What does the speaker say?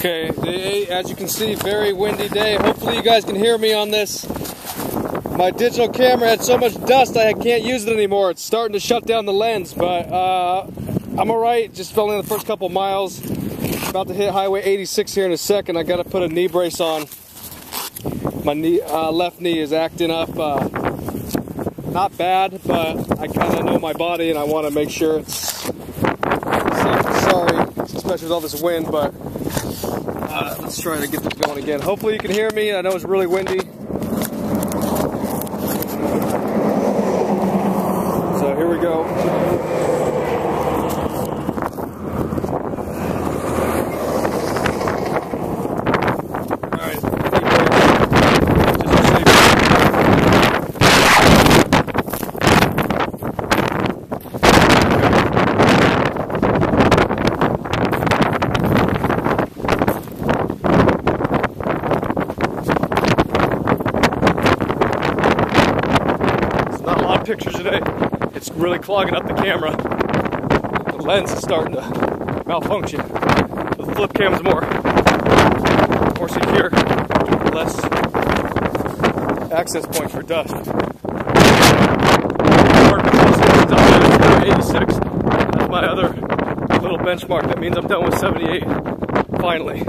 Okay, as you can see, very windy day. Hopefully you guys can hear me on this. My digital camera had so much dust I can't use it anymore. It's starting to shut down the lens, but I'm alright. Just filling in the first couple miles. About to hit Highway 86 here in a second. I gotta put a knee brace on. My left knee is acting up. Not bad, but I kind of know my body and I want to make sure it's safe and sorry, especially with all this wind, but let's try to get this going again. Hopefully you can hear me. I know it's really windy. So here we go. Pictures today. It's really clogging up the camera. The lens is starting to malfunction. The flip cam's more secure, less access points for dust. 86. That's my other little benchmark. That means I'm done with 78. Finally.